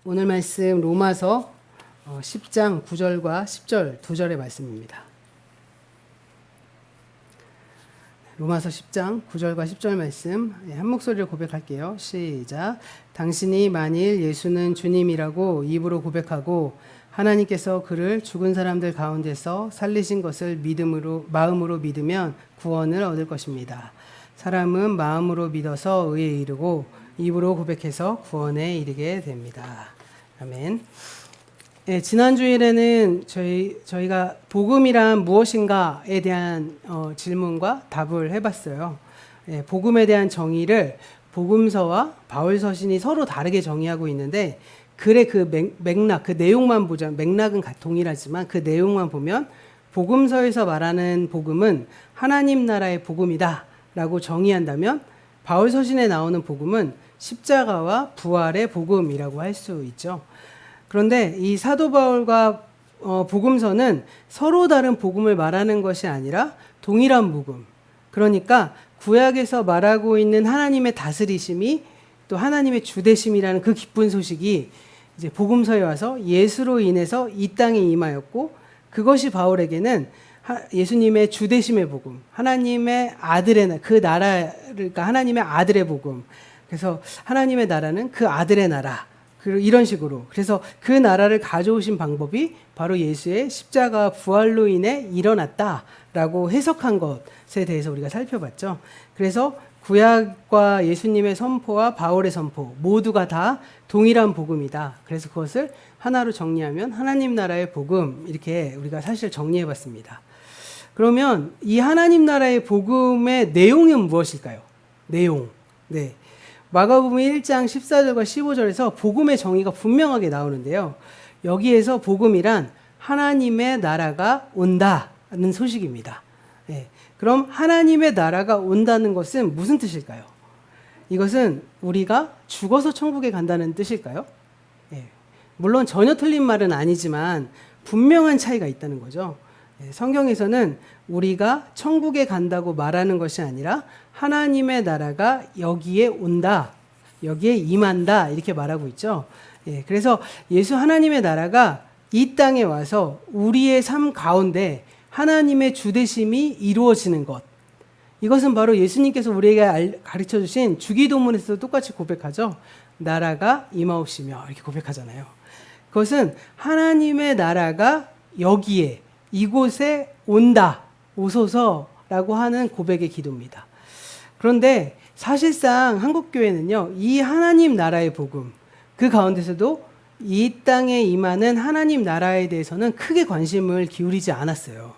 오늘 말씀 로마서 10장 9절과 10절 2절의 말씀입니다. 로마서 10장 9절과 10절 말씀 한 목소리로 고백할게요. 시작. 당신이 만일 예수는 주님이라고 입으로 고백하고 하나님께서 그를 죽은 사람들 가운데서 살리신 것을 마음으로 믿으면 구원을 얻을 것입니다. 사람은 마음으로 믿어서 의에 이르고 입으로 고백해서 구원에 이르게 됩니다. 아멘. 네, 지난 주일에는 저희가 복음이란 무엇인가에 대한 질문과 답을 해봤어요. 네, 복음에 대한 정의를 복음서와 바울 서신이 서로 다르게 정의하고 있는데 글의 그 맥락, 그 내용만 보자. 맥락은 동일하지만 그 내용만 보면 복음서에서 말하는 복음은 하나님 나라의 복음이다 라고 정의한다면 바울 서신에 나오는 복음은 십자가와 부활의 복음이라고 할 수 있죠. 그런데 이 사도 바울과 복음서는 서로 다른 복음을 말하는 것이 아니라 동일한 복음. 그러니까 구약에서 말하고 있는 하나님의 다스리심이 또 하나님의 주되심이라는 그 기쁜 소식이 이제 복음서에 와서 예수로 인해서 이 땅에 임하였고 그것이 바울에게는 예수님의 주되심의 복음, 하나님의 아들의 그 나라를 그러니까 하나님의 아들의 복음. 그래서 하나님의 나라는 그 아들의 나라. 이런 식으로. 그래서 그 나라를 가져오신 방법이 바로 예수의 십자가 부활로 인해 일어났다라고 해석한 것에 대해서 우리가 살펴봤죠. 그래서 구약과 예수님의 선포와 바울의 선포 모두가 다 동일한 복음이다. 그래서 그것을 하나로 정리하면 하나님 나라의 복음 이렇게 우리가 사실 정리해봤습니다. 그러면 이 하나님 나라의 복음의 내용은 무엇일까요? 내용. 네. 마가복음 1장 14절과 15절에서 복음의 정의가 분명하게 나오는데요. 여기에서 복음이란 하나님의 나라가 온다는 소식입니다. 네. 그럼 하나님의 나라가 온다는 것은 무슨 뜻일까요? 이것은 우리가 죽어서 천국에 간다는 뜻일까요? 네. 물론 전혀 틀린 말은 아니지만 분명한 차이가 있다는 거죠. 성경에서는 우리가 천국에 간다고 말하는 것이 아니라 하나님의 나라가 여기에 온다, 여기에 임한다 이렇게 말하고 있죠. 그래서 예수 하나님의 나라가 이 땅에 와서 우리의 삶 가운데 하나님의 주되심이 이루어지는 것. 이것은 바로 예수님께서 우리에게 가르쳐 주신 주기도문에서도 똑같이 고백하죠. 나라가 임하옵시며 이렇게 고백하잖아요. 그것은 하나님의 나라가 여기에 이곳에 온다, 오소서라고 하는 고백의 기도입니다. 그런데 사실상 한국교회는요, 이 하나님 나라의 복음, 그 가운데서도 이 땅에 임하는 하나님 나라에 대해서는 크게 관심을 기울이지 않았어요.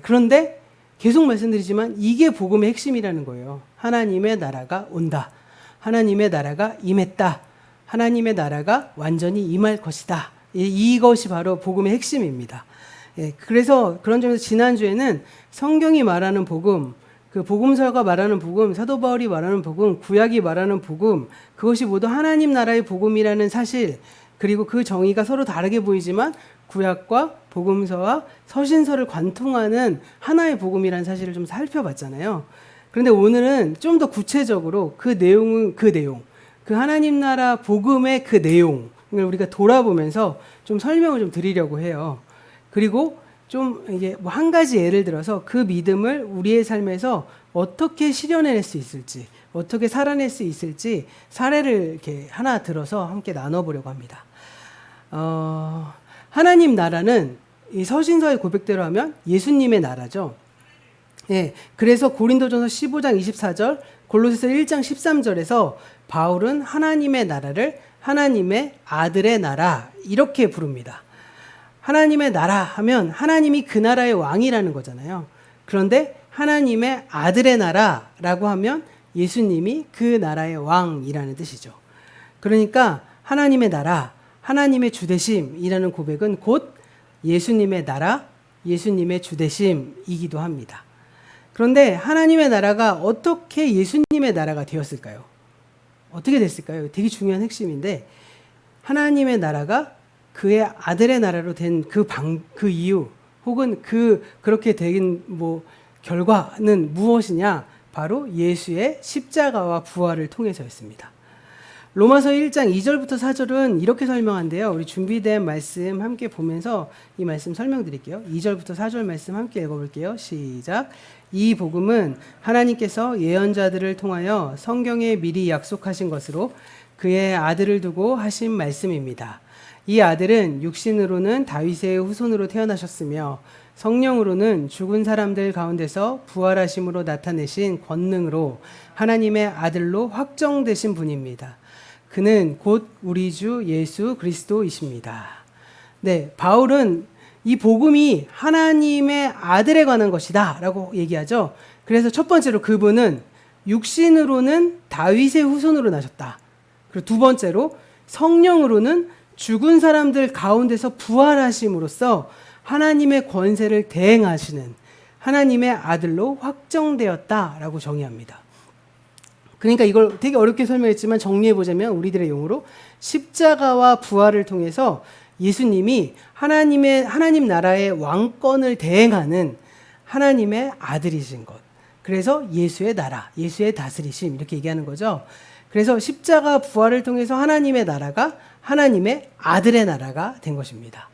그런데 계속 말씀드리지만 이게 복음의 핵심이라는 거예요. 하나님의 나라가 온다. 하나님의 나라가 임했다. 하나님의 나라가 완전히 임할 것이다. 이것이 바로 복음의 핵심입니다. 그래서 그런 점에서 지난주에는 성경이 말하는 복음, 그 복음서가 말하는 복음, 사도 바울이 말하는 복음, 구약이 말하는 복음, 그것이 모두 하나님 나라의 복음이라는 사실, 그리고 그 정의가 서로 다르게 보이지만 구약과 복음서와 서신서를 관통하는 하나의 복음이라는 사실을 좀 살펴봤잖아요. 그런데 오늘은 좀 더 구체적으로 그 하나님 나라 복음의 그 내용을 우리가 돌아보면서 좀 설명을 좀 드리려고 해요. 그리고 좀 이게 뭐 한 가지 예를 들어서 그 믿음을 우리의 삶에서 어떻게 실현해낼 수 있을지, 어떻게 살아낼 수 있을지 사례를 이렇게 하나 들어서 함께 나눠보려고 합니다. 하나님 나라는 이 서신서의 고백대로 하면 예수님의 나라죠. 그래서 고린도전서 15장 24절, 골로새서 1장 13절에서 바울은 하나님의 나라를 하나님의 아들의 나라 이렇게 부릅니다. 하나님의 나라 하면 하나님이 그 나라의 왕이라는 거잖아요. 그런데 하나님의 아들의 나라라고 하면 예수님이 그 나라의 왕이라는 뜻이죠. 그러니까 하나님의 나라, 하나님의 주되심이라는 고백은 곧 예수님의 나라, 예수님의 주되심이기도 합니다. 그런데 하나님의 나라가 어떻게 예수님의 나라가 되었을까요? 어떻게 됐을까요? 되게 중요한 핵심인데 하나님의 나라가 그의 아들의 나라로 된 그 이유 혹은 그렇게 된 결과는 무엇이냐? 바로 예수의 십자가와 부활을 통해서였습니다. 로마서 1장 2절부터 4절은 이렇게 설명한대요. 우리 준비된 말씀 함께 보면서 이 말씀 설명드릴게요. 2절부터 4절 말씀 함께 읽어볼게요. 시작. 이 복음은 하나님께서 예언자들을 통하여 성경에 미리 약속하신 것으로 그의 아들을 두고 하신 말씀입니다. 이 아들은 육신으로는 다윗의 후손으로 태어나셨으며 성령으로는 죽은 사람들 가운데서 부활하심으로 나타내신 권능으로 하나님의 아들로 확정되신 분입니다. 그는 곧 우리 주 예수 그리스도이십니다. 네, 바울은 이 복음이 하나님의 아들에 관한 것이다 라고 얘기하죠. 그래서 첫 번째로 그분은 육신으로는 다윗의 후손으로 나셨다. 그리고 두 번째로 성령으로는 죽은 사람들 가운데서 부활하심으로써 하나님의 권세를 대행하시는 하나님의 아들로 확정되었다라고 정의합니다. 그러니까 이걸 되게 어렵게 설명했지만 정리해보자면 우리들의 용어로 십자가와 부활을 통해서 예수님이 하나님 나라의 왕권을 대행하는 하나님의 아들이신 것. 그래서 예수의 나라, 예수의 다스리심 이렇게 얘기하는 거죠. 그래서 십자가 부활을 통해서 하나님의 나라가 하나님의 아들의 나라가 된 것입니다.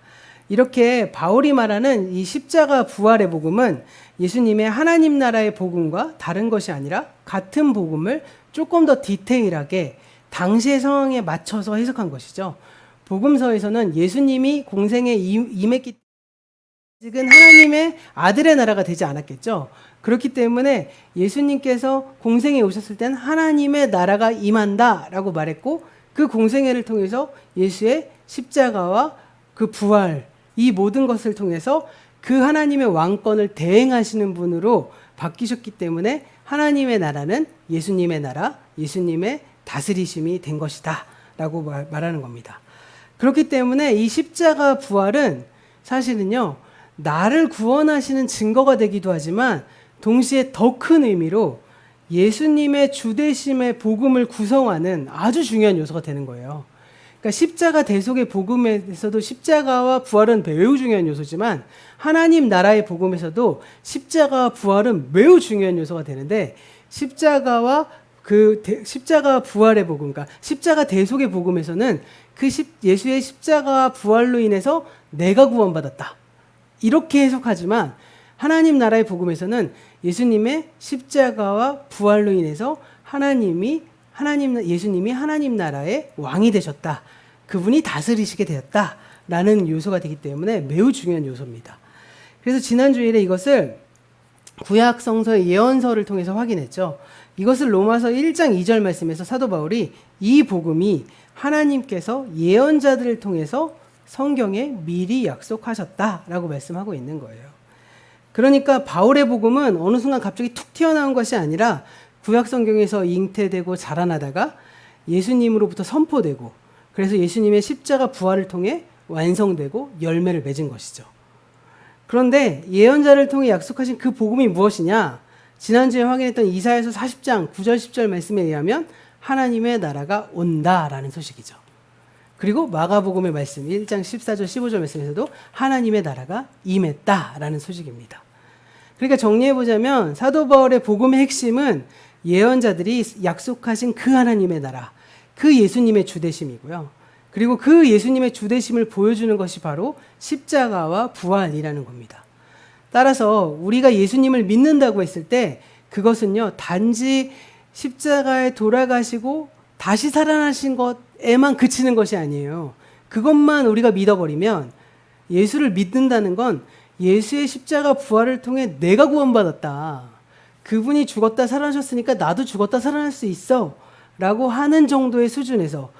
이렇게 바울이 말하는 이 십자가 부활의 복음은 예수님의 하나님 나라의 복음과 다른 것이 아니라 같은 복음을 조금 더 디테일하게 당시의 상황에 맞춰서 해석한 것이죠. 복음서에서는 예수님이 공생에 임했기 때문에 아직은 하나님의 아들의 나라가 되지 않았겠죠. 그렇기 때문에 예수님께서 공생에 오셨을 때는 하나님의 나라가 임한다라고 말했고 그 공생애를 통해서 예수의 십자가와 그 부활 이 모든 것을 통해서 그 하나님의 왕권을 대행하시는 분으로 바뀌셨기 때문에 하나님의 나라는 예수님의 나라, 예수님의 다스리심이 된 것이다 라고 말하는 겁니다. 그렇기 때문에 이 십자가 부활은 사실은요 나를 구원하시는 증거가 되기도 하지만 동시에 더 큰 의미로 예수님의 주되심의 복음을 구성하는 아주 중요한 요소가 되는 거예요. 그러니까 십자가 대속의 복음에서도 십자가와 부활은 매우 중요한 요소지만 하나님 나라의 복음에서도 십자가와 부활은 매우 중요한 요소가 되는데 십자가와 십자가 부활의 복음, 그러니까 십자가 대속의 복음에서는 예수의 십자가와 부활로 인해서 내가 구원받았다. 이렇게 해석하지만 하나님 나라의 복음에서는 예수님의 십자가와 부활로 인해서 예수님이 하나님 나라의 왕이 되셨다. 그분이 다스리시게 되었다라는 요소가 되기 때문에 매우 중요한 요소입니다. 그래서 지난 주일에 이것을 구약 성서의 예언서를 통해서 확인했죠. 이것을 로마서 1장 2절 말씀에서 사도 바울이 이 복음이 하나님께서 예언자들을 통해서 성경에 미리 약속하셨다라고 말씀하고 있는 거예요. 그러니까 바울의 복음은 어느 순간 갑자기 툭 튀어나온 것이 아니라 구약 성경에서 잉태되고 자라나다가 예수님으로부터 선포되고 그래서 예수님의 십자가 부활을 통해 완성되고 열매를 맺은 것이죠. 그런데 예언자를 통해 약속하신 그 복음이 무엇이냐? 지난주에 확인했던 이사야서 40장 9절 10절 말씀에 의하면 하나님의 나라가 온다라는 소식이죠. 그리고 마가복음의 말씀 1장 14절 15절 말씀에서도 하나님의 나라가 임했다라는 소식입니다. 그러니까 정리해보자면 사도 바울의 복음의 핵심은 예언자들이 약속하신 그 하나님의 나라, 그 예수님의 주되심이고요. 그리고 그 예수님의 주되심을 보여주는 것이 바로 십자가와 부활이라는 겁니다. 따라서 우리가 예수님을 믿는다고 했을 때 그것은요 단지 십자가에 돌아가시고 다시 살아나신 것에만 그치는 것이 아니에요. 그것만 우리가 믿어버리면 예수를 믿는다는 건 예수의 십자가 부활을 통해 내가 구원받았다. 그분이 죽었다 살아나셨으니까 나도 죽었다 살아날 수 있어. 라고 하는 정도의 수준에서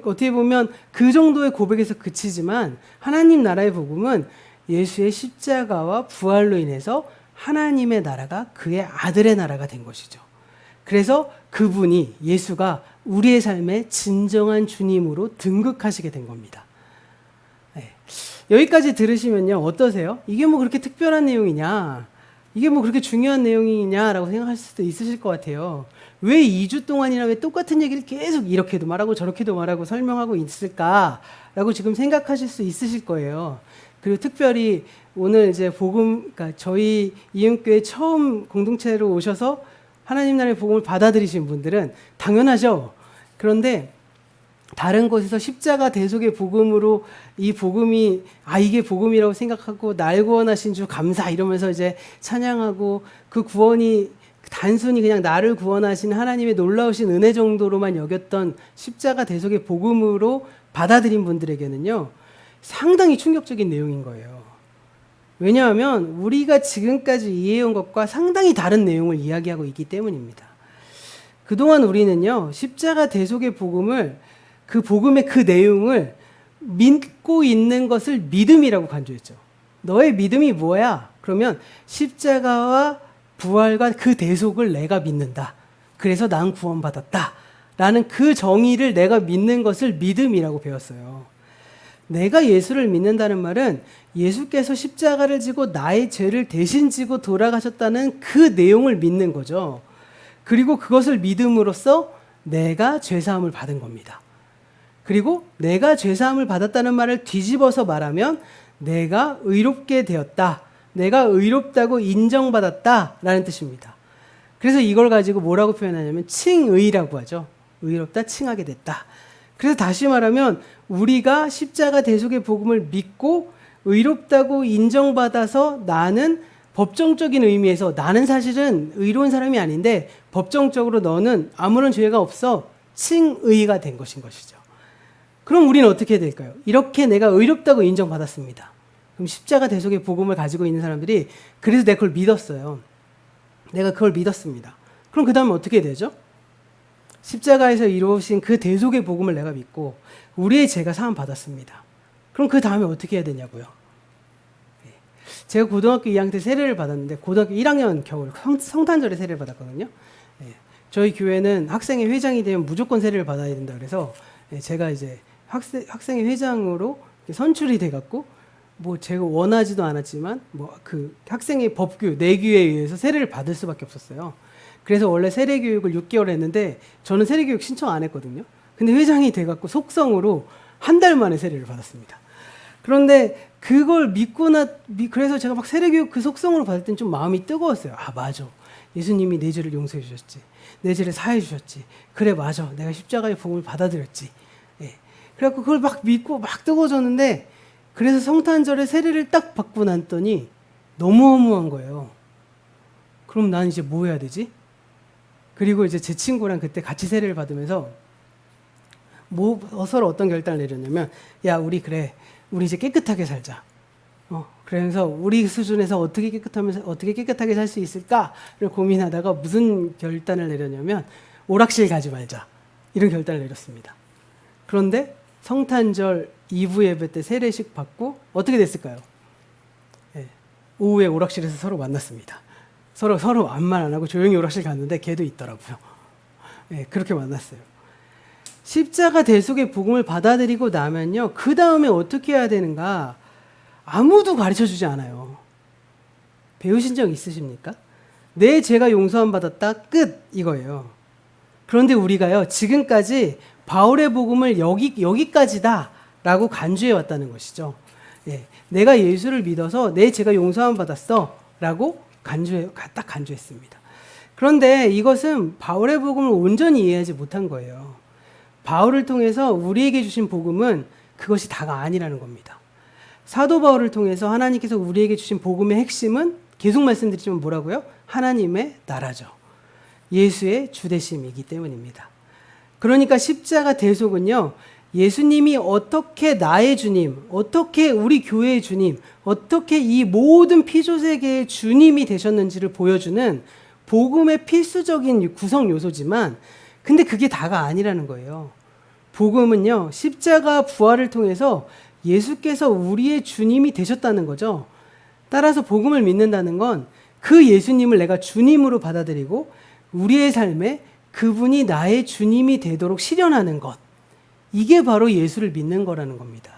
어떻게 보면 그 정도의 고백에서 그치지만 하나님 나라의 복음은 예수의 십자가와 부활로 인해서 하나님의 나라가 그의 아들의 나라가 된 것이죠. 그래서 그분이 예수가 우리의 삶의 진정한 주님으로 등극하시게 된 겁니다. 네. 여기까지 들으시면요 어떠세요? 이게 뭐 그렇게 특별한 내용이냐? 이게 뭐 그렇게 중요한 내용이냐라고 생각하실 수도 있으실 것 같아요. 왜 2주 동안이나 왜 똑같은 얘기를 계속 이렇게도 말하고 저렇게도 말하고 설명하고 있을까라고 지금 생각하실 수 있으실 거예요. 그리고 특별히 오늘 이제 그러니까 저희 이음교회 처음 공동체로 오셔서 하나님 나라의 복음을 받아들이신 분들은 당연하죠. 그런데 다른 곳에서 십자가 대속의 복음으로 이 복음이 이게 복음이라고 생각하고 날 구원하신 주 감사 이러면서 이제 찬양하고 그 구원이 단순히 그냥 나를 구원하신 하나님의 놀라우신 은혜 정도로만 여겼던 십자가 대속의 복음으로 받아들인 분들에게는요, 상당히 충격적인 내용인 거예요. 왜냐하면 우리가 지금까지 이해해온 것과 상당히 다른 내용을 이야기하고 있기 때문입니다. 그동안 우리는요, 십자가 대속의 복음을, 그 복음의 그 내용을 믿고 있는 것을 믿음이라고 간주했죠. 너의 믿음이 뭐야? 그러면 십자가와 부활과 그 대속을 내가 믿는다. 그래서 난 구원받았다. 라는 그 정의를 내가 믿는 것을 믿음이라고 배웠어요. 내가 예수를 믿는다는 말은 예수께서 십자가를 지고 나의 죄를 대신 지고 돌아가셨다는 그 내용을 믿는 거죠. 그리고 그것을 믿음으로써 내가 죄사함을 받은 겁니다. 그리고 내가 죄사함을 받았다는 말을 뒤집어서 말하면 내가 의롭게 되었다. 내가 의롭다고 인정받았다라는 뜻입니다. 그래서 이걸 가지고 뭐라고 표현하냐면 칭의라고 하죠. 의롭다, 칭하게 됐다. 그래서 다시 말하면 우리가 십자가 대속의 복음을 믿고 의롭다고 인정받아서 나는 법정적인 의미에서 나는 사실은 의로운 사람이 아닌데 법정적으로 너는 아무런 죄가 없어 칭의가 된 것인 것이죠. 그럼 우리는 어떻게 될까요? 이렇게 내가 의롭다고 인정받았습니다. 그럼 십자가 대속의 복음을 가지고 있는 사람들이 그래서 내가 그걸 믿었어요. 내가 그걸 믿었습니다. 그럼 그 다음에 어떻게 되죠? 십자가에서 이루어진 그 대속의 복음을 내가 믿고 우리의 죄가 사함 받았습니다. 그럼 그 다음에 어떻게 해야 되냐고요? 제가 고등학교 2학년 때 세례를 받았는데 고등학교 1학년 겨울 성탄절에 세례를 받았거든요. 저희 교회는 학생회 회장이 되면 무조건 세례를 받아야 된다 그래서 제가 이제 학생회 회장으로 선출이 돼갖고 뭐 제가 원하지도 않았지만 뭐 그 학생회 법규 내규에 의해서 세례를 받을 수밖에 없었어요. 그래서 원래 세례 교육을 6개월 했는데 저는 세례 교육 신청 안 했거든요. 근데 회장이 돼갖고 속성으로 한 달 만에 세례를 받았습니다. 그런데 그걸 그래서 제가 막 세례 교육 그 속성으로 받을 땐 좀 마음이 뜨거웠어요. 맞아. 예수님이 내 죄를 용서해 주셨지. 내 죄를 사해 주셨지. 그래, 맞아. 내가 십자가의 복음을 받아들였지. 그래갖고 그걸 막 믿고 막 뜨거워졌는데 그래서 성탄절에 세례를 딱 받고 났더니 너무 허무한 거예요. 그럼 난 이제 뭐 해야 되지? 그리고 이제 제 친구랑 그때 같이 세례를 받으면서 서로 어떤 결단을 내렸냐면 우리 이제 깨끗하게 살자. 그래서 우리 수준에서 어떻게 깨끗하게 살 수 있을까를 고민하다가 무슨 결단을 내렸냐면 오락실 가지 말자. 이런 결단을 내렸습니다. 그런데 성탄절 2부 예배 때 세례식 받고 어떻게 됐을까요? 오후에 오락실에서 서로 만났습니다. 서로 아무 말 안 하고 조용히 오락실 갔는데 걔도 있더라고요. 그렇게 만났어요. 십자가 대속의 복음을 받아들이고 나면요, 그 다음에 어떻게 해야 되는가 아무도 가르쳐주지 않아요. 배우신 적 있으십니까? 내 죄가 용서함 받았다 끝 이거예요. 그런데 우리가요 지금까지 바울의 복음을 여기까지다 라고 간주해 왔다는 것이죠. 내가 예수를 믿어서 내 죄가 용서함 받았어 라고 딱 간주했습니다. 그런데 이것은 바울의 복음을 온전히 이해하지 못한 거예요. 바울을 통해서 우리에게 주신 복음은 그것이 다가 아니라는 겁니다. 사도 바울을 통해서 하나님께서 우리에게 주신 복음의 핵심은 계속 말씀드리지만 뭐라고요? 하나님의 나라죠. 예수의 주되심이기 때문입니다. 그러니까 십자가 대속은요, 예수님이 어떻게 나의 주님, 어떻게 우리 교회의 주님, 어떻게 이 모든 피조세계의 주님이 되셨는지를 보여주는 복음의 필수적인 구성 요소지만 근데 그게 다가 아니라는 거예요. 복음은요, 십자가 부활을 통해서 예수께서 우리의 주님이 되셨다는 거죠. 따라서 복음을 믿는다는 건 그 예수님을 내가 주님으로 받아들이고 우리의 삶에 그분이 나의 주님이 되도록 실현하는 것. 이게 바로 예수를 믿는 거라는 겁니다.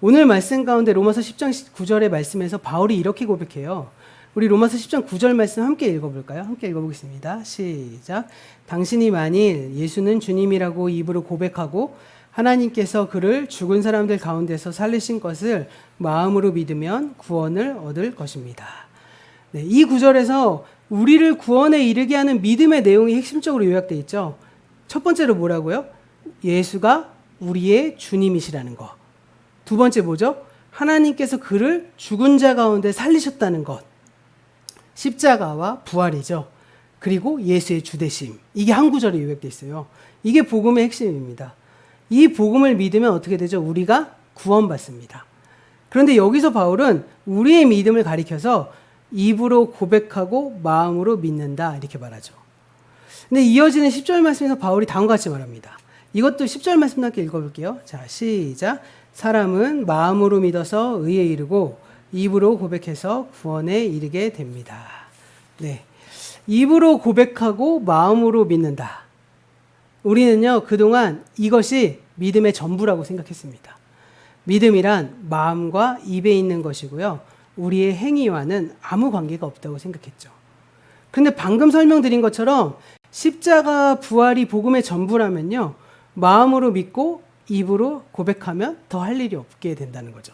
오늘 말씀 가운데 로마서 10장 9절의 말씀에서 바울이 이렇게 고백해요. 우리 로마서 10장 9절 말씀 함께 읽어볼까요? 함께 읽어보겠습니다. 시작. 당신이 만일 예수는 주님이라고 입으로 고백하고 하나님께서 그를 죽은 사람들 가운데서 살리신 것을 마음으로 믿으면 구원을 얻을 것입니다. 이 구절에서 우리를 구원에 이르게 하는 믿음의 내용이 핵심적으로 요약되어 있죠. 첫 번째로 뭐라고요? 예수가 우리의 주님이시라는 것. 두 번째 뭐죠? 하나님께서 그를 죽은 자 가운데 살리셨다는 것. 십자가와 부활이죠. 그리고 예수의 주되심. 이게 한 구절에 요약되어 있어요. 이게 복음의 핵심입니다. 이 복음을 믿으면 어떻게 되죠? 우리가 구원받습니다. 그런데 여기서 바울은 우리의 믿음을 가리켜서 입으로 고백하고 마음으로 믿는다 이렇게 말하죠. 근데 이어지는 10절 말씀에서 바울이 다음과 같이 말합니다. 이것도 10절 말씀 함께 읽어볼게요. 자, 시작. 사람은 마음으로 믿어서 의에 이르고 입으로 고백해서 구원에 이르게 됩니다. 네, 입으로 고백하고 마음으로 믿는다. 우리는요, 그동안 이것이 믿음의 전부라고 생각했습니다. 믿음이란 마음과 입에 있는 것이고요. 우리의 행위와는 아무 관계가 없다고 생각했죠. 그런데 방금 설명드린 것처럼 십자가 부활이 복음의 전부라면요. 마음으로 믿고 입으로 고백하면 더 할 일이 없게 된다는 거죠.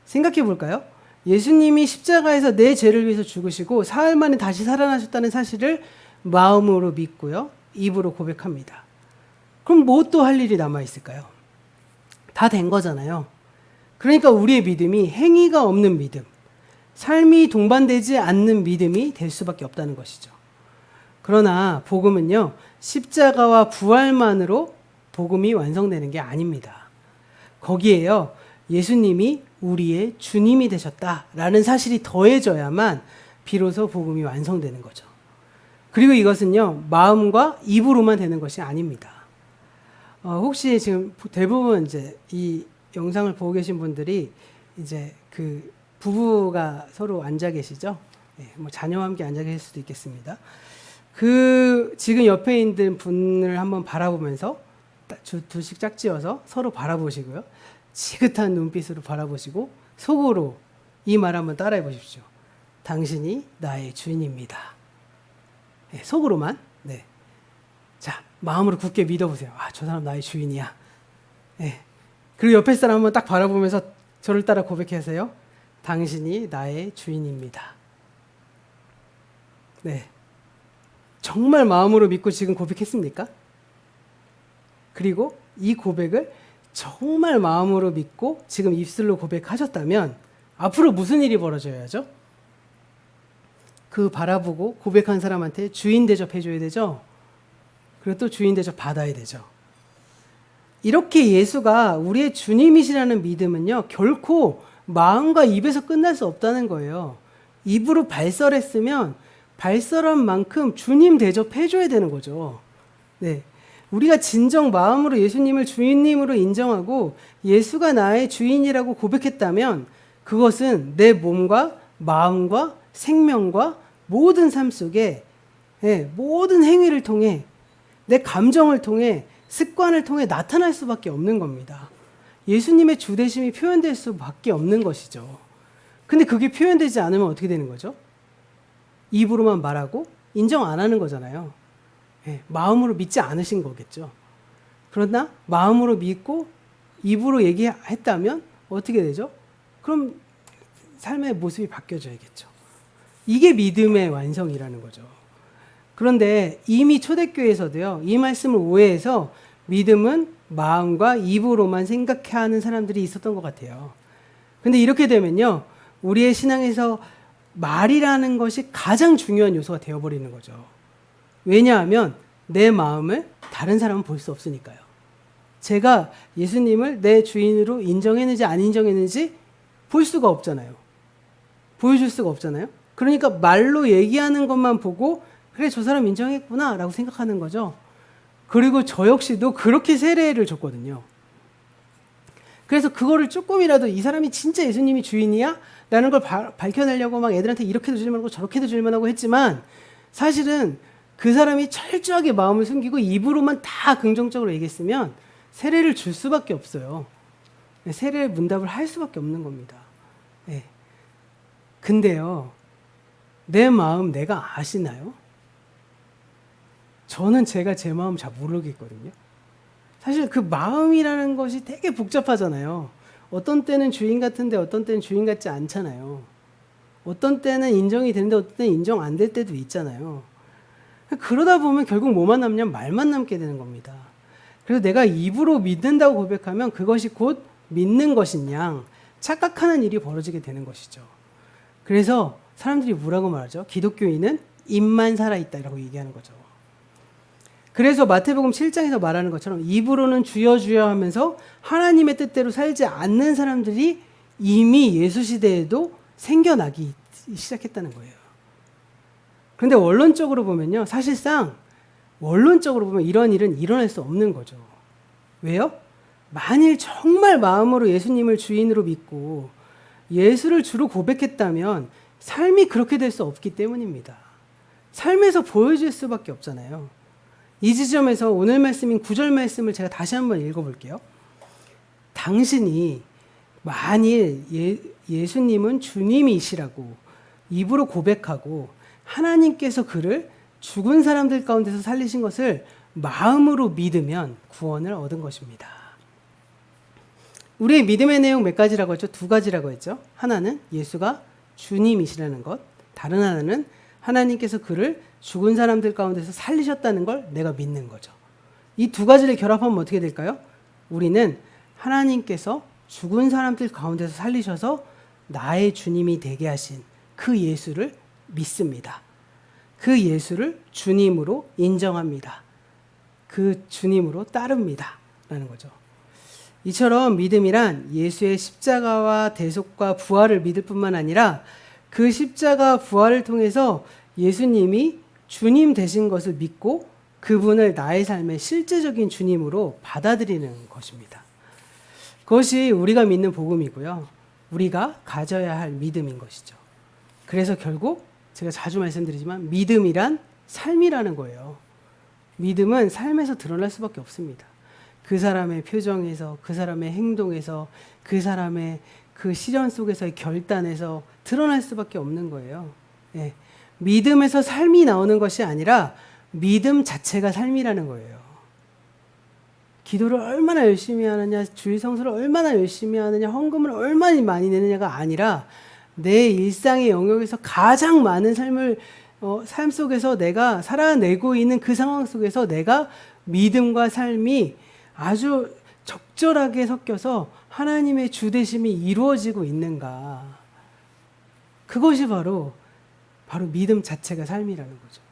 생각해 볼까요? 예수님이 십자가에서 내 죄를 위해서 죽으시고 사흘 만에 다시 살아나셨다는 사실을 마음으로 믿고요. 입으로 고백합니다. 그럼 뭐 또 할 일이 남아있을까요? 다 된 거잖아요. 그러니까 우리의 믿음이 행위가 없는 믿음, 삶이 동반되지 않는 믿음이 될 수밖에 없다는 것이죠. 그러나 복음은요, 십자가와 부활만으로 복음이 완성되는 게 아닙니다. 거기에요, 예수님이 우리의 주님이 되셨다라는 사실이 더해져야만 비로소 복음이 완성되는 거죠. 그리고 이것은요, 마음과 입으로만 되는 것이 아닙니다. 혹시 지금 대부분 이제 이 영상을 보고 계신 분들이 이제 그 부부가 서로 앉아 계시죠? 네, 뭐 자녀와 함께 앉아 계실 수도 있겠습니다. 그 지금 옆에 있는 분을 한번 바라보면서 둘씩 짝지어서 서로 바라보시고요. 지긋한 눈빛으로 바라보시고 속으로 이 말 한번 따라해 보십시오. 당신이 나의 주인입니다. 네, 속으로만. 네. 자, 마음으로 굳게 믿어보세요. 아, 저 사람 나의 주인이야. 네. 그리고 옆에 사람 한번 딱 바라보면서 저를 따라 고백하세요. 당신이 나의 주인입니다. 네. 정말 마음으로 믿고 지금 고백했습니까? 그리고 이 고백을 정말 마음으로 믿고 지금 입술로 고백하셨다면 앞으로 무슨 일이 벌어져야죠? 그 바라보고 고백한 사람한테 주인 대접해줘야 되죠? 그리고 또 주인 대접 받아야 되죠. 이렇게 예수가 우리의 주님이시라는 믿음은요, 결코 마음과 입에서 끝날 수 없다는 거예요. 입으로 발설했으면 발설한 만큼 주님 대접해줘야 되는 거죠. 네. 우리가 진정 마음으로 예수님을 주인님으로 인정하고 예수가 나의 주인이라고 고백했다면 그것은 내 몸과 마음과 생명과 모든 삶 속에 모든 행위를 통해 내 감정을 통해 습관을 통해 나타날 수밖에 없는 겁니다. 예수님의 주되심이 표현될 수밖에 없는 것이죠. 근데 그게 표현되지 않으면 어떻게 되는 거죠? 입으로만 말하고 인정 안 하는 거잖아요. 마음으로 믿지 않으신 거겠죠. 그러나 마음으로 믿고 입으로 얘기했다면 어떻게 되죠? 그럼 삶의 모습이 바뀌어져야겠죠. 이게 믿음의 완성이라는 거죠. 그런데 이미 초대교회에서도요, 이 말씀을 오해해서 믿음은 마음과 입으로만 생각하는 사람들이 있었던 것 같아요. 근데 이렇게 되면요, 우리의 신앙에서 말이라는 것이 가장 중요한 요소가 되어버리는 거죠. 왜냐하면 내 마음을 다른 사람은 볼 수 없으니까요. 제가 예수님을 내 주인으로 인정했는지 안 인정했는지 볼 수가 없잖아요. 보여줄 수가 없잖아요. 그러니까 말로 얘기하는 것만 보고 그래, 저 사람 인정했구나 라고 생각하는 거죠. 그리고 저 역시도 그렇게 세례를 줬거든요. 그래서 그거를 조금이라도 이 사람이 진짜 예수님이 주인이야? 라는 걸 밝혀내려고 막 애들한테 이렇게도 질문하고 저렇게도 질문하고 했지만 사실은 그 사람이 철저하게 마음을 숨기고 입으로만 다 긍정적으로 얘기했으면 세례를 줄 수밖에 없어요. 세례 문답을 할 수밖에 없는 겁니다. 네. 근데요, 내 마음 내가 아시나요? 저는 제가 제 마음 잘 모르겠거든요. 사실 그 마음이라는 것이 되게 복잡하잖아요. 어떤 때는 주인 같은데 어떤 때는 주인 같지 않잖아요. 어떤 때는 인정이 되는데 어떤 때는 인정 안 될 때도 있잖아요. 그러다 보면 결국 뭐만 남냐면 말만 남게 되는 겁니다. 그래서 내가 입으로 믿는다고 고백하면 그것이 곧 믿는 것인 양 착각하는 일이 벌어지게 되는 것이죠. 그래서 사람들이 뭐라고 말하죠? 기독교인은 입만 살아있다라고 얘기하는 거죠. 그래서 마태복음 7장에서 말하는 것처럼 입으로는 주여 주여 하면서 하나님의 뜻대로 살지 않는 사람들이 이미 예수 시대에도 생겨나기 시작했다는 거예요. 그런데 원론적으로 보면요. 사실상 원론적으로 보면 이런 일은 일어날 수 없는 거죠. 왜요? 만일 정말 마음으로 예수님을 주인으로 믿고 예수를 주로 고백했다면 삶이 그렇게 될 수 없기 때문입니다. 삶에서 보여질 수밖에 없잖아요. 이 지점에서 오늘 말씀인 9절 말씀을 제가 다시 한번 읽어볼게요. 당신이 만일 예수님은 주님이시라고 입으로 고백하고 하나님께서 그를 죽은 사람들 가운데서 살리신 것을 마음으로 믿으면 구원을 얻은 것입니다. 우리의 믿음의 내용 몇 가지라고 했죠? 두 가지라고 했죠. 하나는 예수가 주님이시라는 것, 다른 하나는 하나님께서 그를 죽은 사람들 가운데서 살리셨다는 걸 내가 믿는 거죠. 이 두 가지를 결합하면 어떻게 될까요? 우리는 하나님께서 죽은 사람들 가운데서 살리셔서 나의 주님이 되게 하신 그 예수를 믿습니다. 그 예수를 주님으로 인정합니다. 그 주님으로 따릅니다. 라는 거죠. 이처럼 믿음이란 예수의 십자가와 대속과 부활을 믿을 뿐만 아니라 그 십자가 부활을 통해서 예수님이 주님 되신 것을 믿고 그분을 나의 삶의 실제적인 주님으로 받아들이는 것입니다. 그것이 우리가 믿는 복음이고요. 우리가 가져야 할 믿음인 것이죠. 그래서 결국 제가 자주 말씀드리지만 믿음이란 삶이라는 거예요. 믿음은 삶에서 드러날 수밖에 없습니다. 그 사람의 표정에서, 그 사람의 행동에서, 그 사람의 그 시련 속에서의 결단에서 드러날 수밖에 없는 거예요. 예. 믿음에서 삶이 나오는 것이 아니라 믿음 자체가 삶이라는 거예요. 기도를 얼마나 열심히 하느냐, 주일 성수를 얼마나 열심히 하느냐, 헌금을 얼마나 많이 내느냐가 아니라 내 일상의 영역에서 가장 많은 삶 속에서 내가 살아내고 있는 그 상황 속에서 내가 믿음과 삶이 아주 적절하게 섞여서 하나님의 주되심이 이루어지고 있는가. 그것이 바로 믿음 자체가 삶이라는 거죠.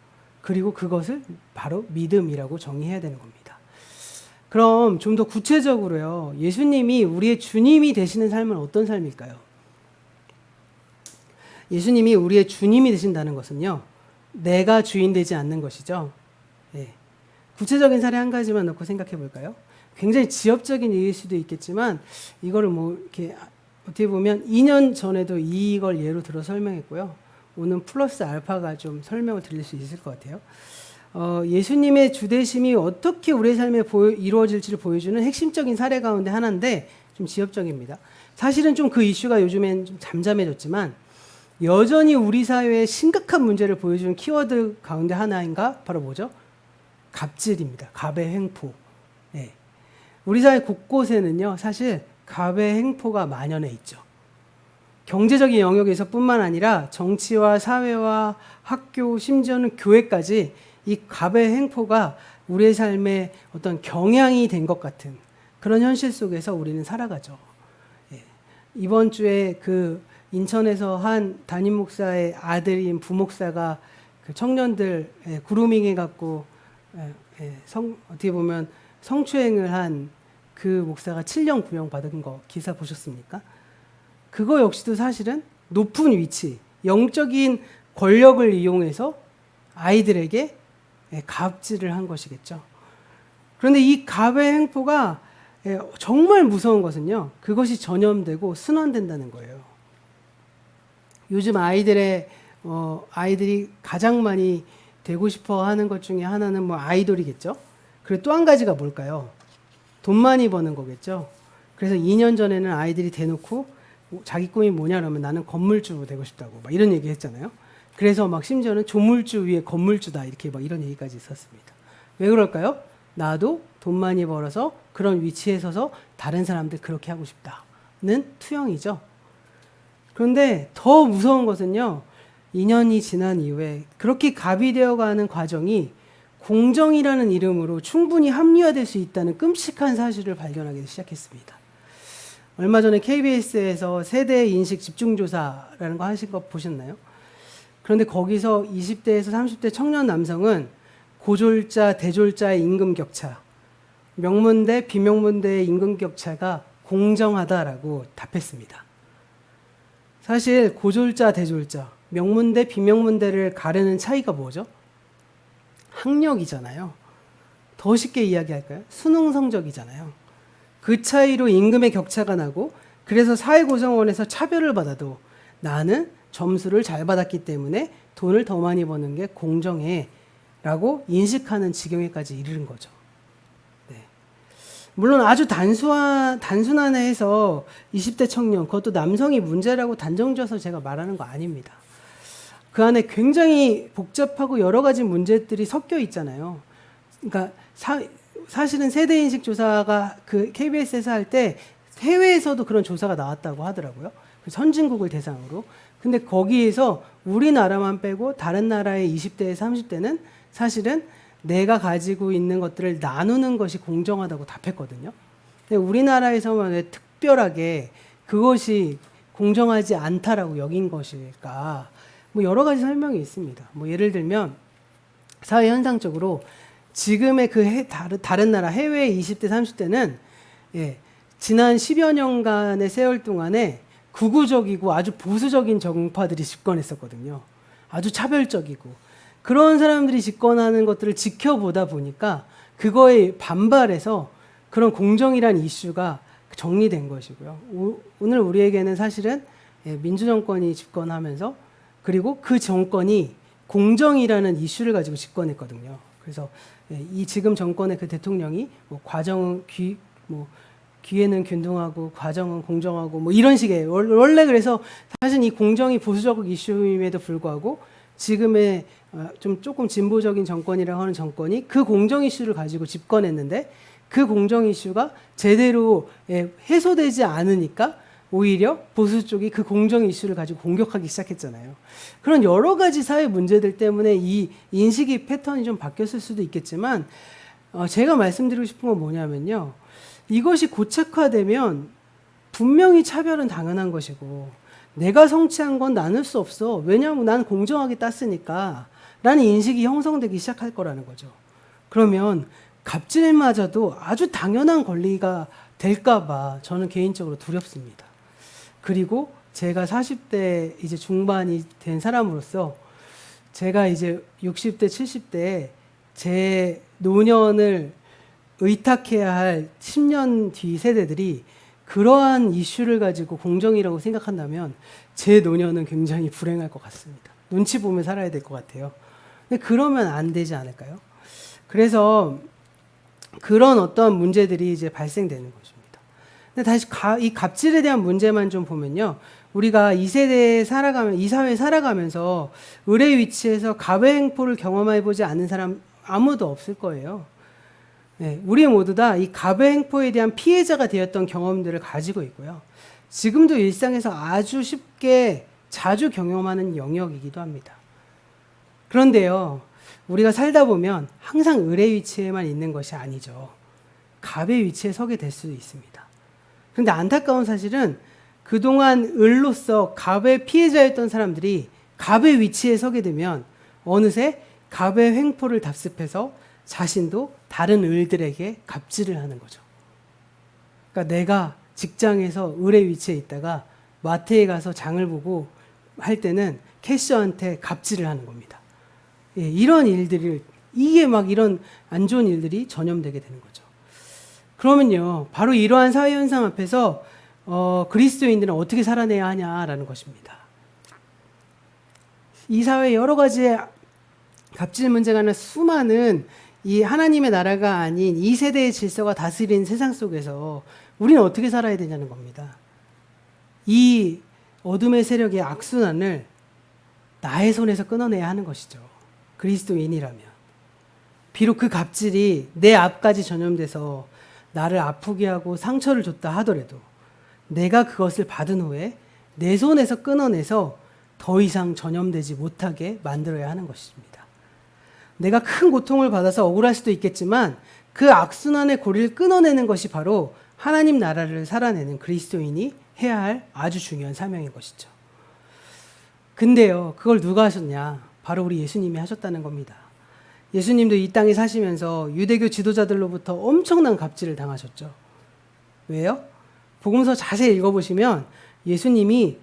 그리고 그것을 바로 믿음이라고 정의해야 되는 겁니다. 그럼 좀 더 구체적으로요. 예수님이 우리의 주님이 되시는 삶은 어떤 삶일까요? 예수님이 우리의 주님이 되신다는 것은요. 내가 주인 되지 않는 것이죠. 네. 구체적인 사례 한 가지만 놓고 생각해 볼까요? 굉장히 지엽적인 얘기일 수도 있겠지만 이거를 이렇게 어떻게 보면 2년 전에도 이걸 예로 들어 설명했고요. 오늘 플러스 알파가 좀 설명을 드릴 수 있을 것 같아요. 예수님의 주되심이 어떻게 우리의 삶에 이루어질지를 보여주는 핵심적인 사례 가운데 하나인데 좀 지엽적입니다. 사실은 좀 그 이슈가 요즘엔 좀 잠잠해졌지만 여전히 우리 사회에 심각한 문제를 보여주는 키워드 가운데 하나인가? 바로 뭐죠? 갑질입니다. 갑의 횡포. 네. 우리 사회 곳곳에는요, 사실 갑의 횡포가 만연해 있죠. 경제적인 영역에서 뿐만 아니라 정치와 사회와 학교, 심지어는 교회까지 이 갑의 횡포가 우리의 삶에 어떤 경향이 된 것 같은 그런 현실 속에서 우리는 살아가죠. 예. 이번 주에 그 인천에서 한 담임 목사의 아들인 부목사가 그 청년들 그루밍 해갖고 어떻게 보면 성추행을 한 그 목사가 7년 구형 받은 거 기사 보셨습니까? 그거 역시도 사실은 높은 위치, 영적인 권력을 이용해서 아이들에게 갑질을 한 것이겠죠. 그런데 이 갑의 횡포가 정말 무서운 것은요. 그것이 전염되고 순환된다는 거예요. 요즘 아이들이 가장 많이 되고 싶어 하는 것 중에 하나는 아이돌이겠죠. 그리고 또 한 가지가 뭘까요? 돈 많이 버는 거겠죠. 그래서 2년 전에는 아이들이 대놓고 자기 꿈이 뭐냐 그러면 나는 건물주 되고 싶다고 이런 얘기 했잖아요. 그래서 심지어는 조물주 위에 건물주다 이렇게 이런 얘기까지 있었습니다. 왜 그럴까요? 나도 돈 많이 벌어서 그런 위치에 서서 다른 사람들 그렇게 하고 싶다는 투영이죠. 그런데 더 무서운 것은요. 2년이 지난 이후에 그렇게 갑이 되어가는 과정이 공정이라는 이름으로 충분히 합리화될 수 있다는 끔찍한 사실을 발견하기 시작했습니다. 얼마 전에 KBS에서 세대 인식 집중조사라는 거 하신 거 보셨나요? 그런데 거기서 20대에서 30대 청년 남성은 고졸자, 대졸자의 임금 격차, 명문대, 비명문대의 임금 격차가 공정하다라고 답했습니다. 사실 고졸자, 대졸자, 명문대, 비명문대를 가르는 차이가 뭐죠? 학력이잖아요. 더 쉽게 이야기할까요? 수능 성적이잖아요. 그 차이로 임금의 격차가 나고 그래서 사회구성원에서 차별을 받아도 나는 점수를 잘 받았기 때문에 돈을 더 많이 버는 게 공정해 라고 인식하는 지경에까지 이르는 거죠. 네. 물론 아주 단순하게 해서 20대 청년, 그것도 남성이 문제라고 단정져서 제가 말하는 거 아닙니다. 그 안에 굉장히 복잡하고 여러 가지 문제들이 섞여 있잖아요. 그러니까 사실은 세대인식 조사가 그 KBS에서 할 때 해외에서도 그런 조사가 나왔다고 하더라고요. 선진국을 대상으로. 근데 거기에서 우리나라만 빼고 다른 나라의 20대에서 30대는 사실은 내가 가지고 있는 것들을 나누는 것이 공정하다고 답했거든요. 근데 우리나라에서만 왜 특별하게 그것이 공정하지 않다라고 여긴 것일까? 뭐 여러 가지 설명이 있습니다. 뭐 예를 들면 사회 현상적으로 지금의 그 다른 나라 해외의 20대, 30대는 지난 10여 년간의 세월 동안에 극우적이고 아주 보수적인 정파들이 집권했었거든요. 아주 차별적이고 그런 사람들이 집권하는 것들을 지켜보다 보니까 그거에 반발해서 그런 공정이란 이슈가 정리된 것이고요. 오늘 우리에게는 사실은 민주정권이 집권하면서 그리고 그 정권이 공정이라는 이슈를 가지고 집권했거든요. 그래서 이 지금 정권의 그 대통령이 뭐 과정은 귀에는 균등하고 과정은 공정하고 뭐 이런 식의 원래 그래서 사실 이 공정이 보수적 이슈임에도 불구하고 지금의 조금 진보적인 정권이라고 하는 정권이 그 공정 이슈를 가지고 집권했는데 그 공정 이슈가 제대로 해소되지 않으니까 오히려 보수 쪽이 그 공정 이슈를 가지고 공격하기 시작했잖아요. 그런 여러 가지 사회 문제들 때문에 이 인식의 패턴이 좀 바뀌었을 수도 있겠지만 제가 말씀드리고 싶은 건 뭐냐면요. 이것이 고착화되면 분명히 차별은 당연한 것이고 내가 성취한 건 나눌 수 없어. 왜냐하면 나는 공정하게 땄으니까 라는 인식이 형성되기 시작할 거라는 거죠. 그러면 갑질마저도 아주 당연한 권리가 될까 봐 저는 개인적으로 두렵습니다. 그리고 제가 40대 이제 중반이 된 사람으로서 제가 이제 60대, 70대에 제 노년을 의탁해야 할 10년 뒤 세대들이 그러한 이슈를 가지고 공정이라고 생각한다면 제 노년은 굉장히 불행할 것 같습니다. 눈치 보며 살아야 될 것 같아요. 근데 그러면 안 되지 않을까요? 그래서 그런 어떤 문제들이 이제 발생되는 것입니다. 근데 다시 이 갑질에 대한 문제만 좀 보면요. 우리가 이 세대에 살아가면, 이 사회에 살아가면서 을의 위치에서 갑의 행포를 경험해보지 않은 사람 아무도 없을 거예요. 네, 우리 모두 다 이 갑의 행포에 대한 피해자가 되었던 경험들을 가지고 있고요. 지금도 일상에서 아주 쉽게 자주 경험하는 영역이기도 합니다. 그런데요, 우리가 살다 보면 항상 을의 위치에만 있는 것이 아니죠. 갑의 위치에 서게 될 수도 있습니다. 그런데 안타까운 사실은 그동안 을로서 갑의 피해자였던 사람들이 갑의 위치에 서게 되면 어느새 갑의 횡포를 답습해서 자신도 다른 을들에게 갑질을 하는 거죠. 그러니까 내가 직장에서 을의 위치에 있다가 마트에 가서 장을 보고 할 때는 캐셔한테 갑질을 하는 겁니다. 이런 일들이 이게 막 이런 안 좋은 일들이 전염되게 되는 거죠. 그러면요, 바로 이러한 사회 현상 앞에서 그리스도인들은 어떻게 살아내야 하냐라는 것입니다. 이 사회에 여러 가지 갑질 문제가 아니라 수많은 이 하나님의 나라가 아닌 이 세대의 질서가 다스리는 세상 속에서 우리는 어떻게 살아야 되냐는 겁니다. 이 어둠의 세력의 악순환을 나의 손에서 끊어내야 하는 것이죠. 그리스도인이라면. 비록 그 갑질이 내 앞까지 전염돼서 나를 아프게 하고 상처를 줬다 하더라도 내가 그것을 받은 후에 내 손에서 끊어내서 더 이상 전염되지 못하게 만들어야 하는 것입니다. 내가 큰 고통을 받아서 억울할 수도 있겠지만 그 악순환의 고리를 끊어내는 것이 바로 하나님 나라를 살아내는 그리스도인이 해야 할 아주 중요한 사명인 것이죠. 근데요, 그걸 누가 하셨냐? 바로 우리 예수님이 하셨다는 겁니다. 예수님도 이 땅에 사시면서 유대교 지도자들로부터 엄청난 갑질을 당하셨죠. 왜요? 복음서 자세히 읽어보시면 예수님이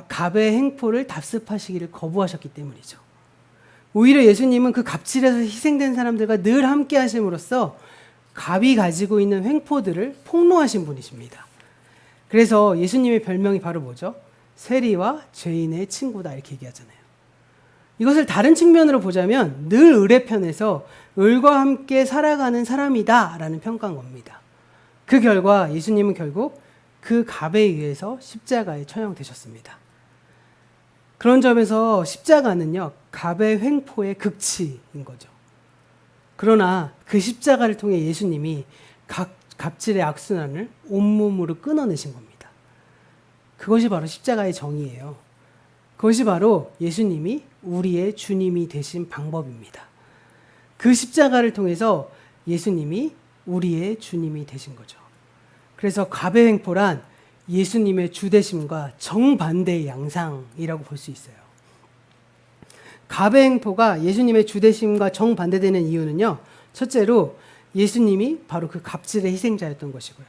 갑의 횡포를 답습하시기를 거부하셨기 때문이죠. 오히려 예수님은 그 갑질에서 희생된 사람들과 늘 함께 하심으로써 갑이 가지고 있는 횡포들을 폭로하신 분이십니다. 그래서 예수님의 별명이 바로 뭐죠? 세리와 죄인의 친구다 이렇게 얘기하잖아요. 이것을 다른 측면으로 보자면 늘 을의 편에서 을과 함께 살아가는 사람이다 라는 평가인 겁니다. 그 결과 예수님은 결국 그 갑에 의해서 십자가에 처형되셨습니다. 그런 점에서 십자가는요, 갑의 횡포의 극치인 거죠. 그러나 그 십자가를 통해 예수님이 갑질의 악순환을 온몸으로 끊어내신 겁니다. 그것이 바로 십자가의 정의예요. 그것이 바로 예수님이 우리의 주님이 되신 방법입니다. 그 십자가를 통해서 예수님이 우리의 주님이 되신 거죠. 그래서 갑의 횡포란 예수님의 주되심과 정반대의 양상이라고 볼 수 있어요. 갑의 횡포가 예수님의 주되심과 정반대되는 이유는요. 첫째로 예수님이 바로 그 갑질의 희생자였던 것이고요.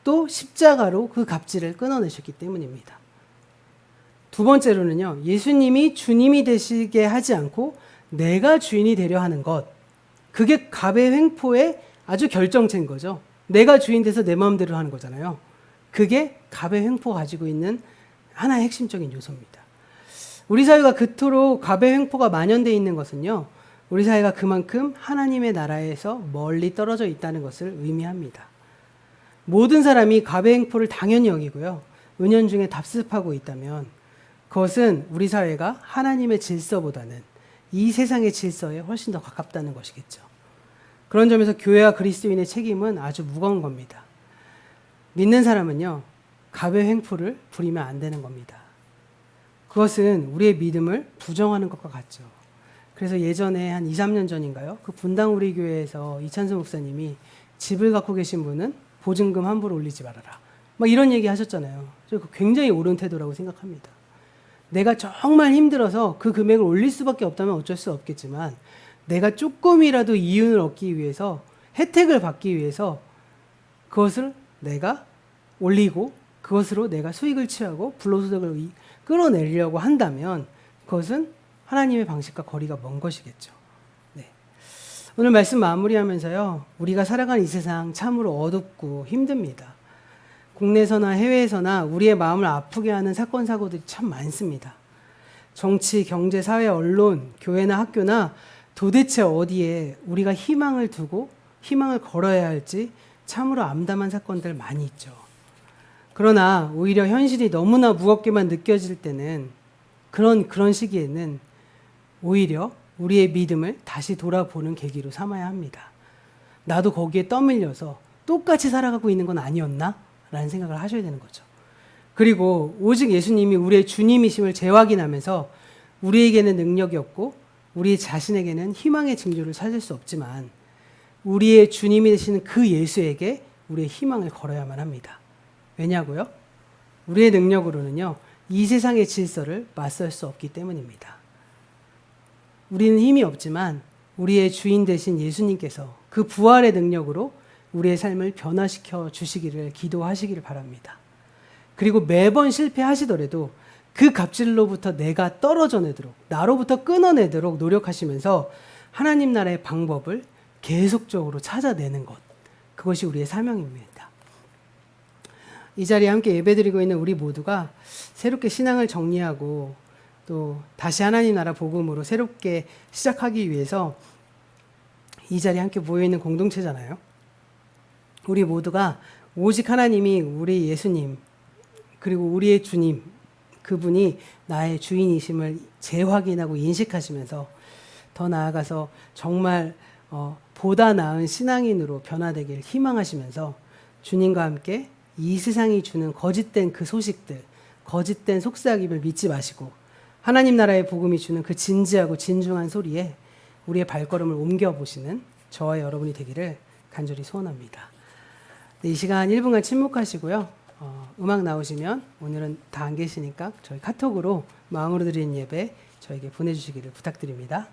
또 십자가로 그 갑질을 끊어내셨기 때문입니다. 두 번째로는요. 예수님이 주님이 되시게 하지 않고 내가 주인이 되려 하는 것. 그게 갑의 횡포의 아주 결정체인 거죠. 내가 주인 돼서 내 마음대로 하는 거잖아요. 그게 갑의 횡포가 가지고 있는 하나의 핵심적인 요소입니다. 우리 사회가 그토록 갑의 횡포가 만연되어 있는 것은요. 우리 사회가 그만큼 하나님의 나라에서 멀리 떨어져 있다는 것을 의미합니다. 모든 사람이 갑의 횡포를 당연히 여기고요. 은연중에 답습하고 있다면 그것은 우리 사회가 하나님의 질서보다는 이 세상의 질서에 훨씬 더 가깝다는 것이겠죠. 그런 점에서 교회와 그리스도인의 책임은 아주 무거운 겁니다. 믿는 사람은요, 갑의 횡포를 부리면 안 되는 겁니다. 그것은 우리의 믿음을 부정하는 것과 같죠. 그래서 예전에 한 2, 3년 전인가요? 그 분당 우리 교회에서 이찬수 목사님이 집을 갖고 계신 분은 보증금 함부로 올리지 말아라. 막 이런 얘기 하셨잖아요. 굉장히 옳은 태도라고 생각합니다. 내가 정말 힘들어서 그 금액을 올릴 수밖에 없다면 어쩔 수 없겠지만 내가 조금이라도 이윤을 얻기 위해서 혜택을 받기 위해서 그것을 내가 올리고 그것으로 내가 수익을 취하고 불로소득을 끌어내려고 한다면 그것은 하나님의 방식과 거리가 먼 것이겠죠. 네. 오늘 말씀 마무리하면서요. 우리가 살아가는 이 세상 참으로 어둡고 힘듭니다. 국내에서나 해외에서나 우리의 마음을 아프게 하는 사건 사고들이 참 많습니다. 정치, 경제, 사회, 언론, 교회나 학교나 도대체 어디에 우리가 희망을 두고 희망을 걸어야 할지 참으로 암담한 사건들 많이 있죠. 그러나 오히려 현실이 너무나 무겁게만 느껴질 때는 그런 시기에는 오히려 우리의 믿음을 다시 돌아보는 계기로 삼아야 합니다. 나도 거기에 떠밀려서 똑같이 살아가고 있는 건 아니었나? 라는 생각을 하셔야 되는 거죠. 그리고 오직 예수님이 우리의 주님이심을 재확인하면서 우리에게는 능력이 없고 우리 자신에게는 희망의 징조를 찾을 수 없지만 우리의 주님이 되시는 그 예수에게 우리의 희망을 걸어야만 합니다. 왜냐고요? 우리의 능력으로는요, 이 세상의 질서를 맞설 수 없기 때문입니다. 우리는 힘이 없지만 우리의 주인 되신 예수님께서 그 부활의 능력으로 우리의 삶을 변화시켜 주시기를 기도하시기를 바랍니다. 그리고 매번 실패하시더라도 그 갑질로부터 내가 떨어져 내도록, 나로부터 끊어내도록 노력하시면서 하나님 나라의 방법을 계속적으로 찾아내는 것. 그것이 우리의 사명입니다. 이 자리에 함께 예배드리고 있는 우리 모두가 새롭게 신앙을 정리하고 또 다시 하나님 나라 복음으로 새롭게 시작하기 위해서 이 자리에 함께 모여있는 공동체잖아요. 우리 모두가 오직 하나님이 우리 예수님 그리고 우리의 주님 그분이 나의 주인이심을 재확인하고 인식하시면서 더 나아가서 정말 보다 나은 신앙인으로 변화되길 희망하시면서 주님과 함께 이 세상이 주는 거짓된 그 소식들, 거짓된 속삭임을 믿지 마시고 하나님 나라의 복음이 주는 그 진지하고 진중한 소리에 우리의 발걸음을 옮겨보시는 저와 여러분이 되기를 간절히 소원합니다. 네, 이 시간 1분간 침묵하시고요. 음악 나오시면 오늘은 다 안 계시니까 저희 카톡으로 마음으로 드리는 예배 저에게 보내주시기를 부탁드립니다.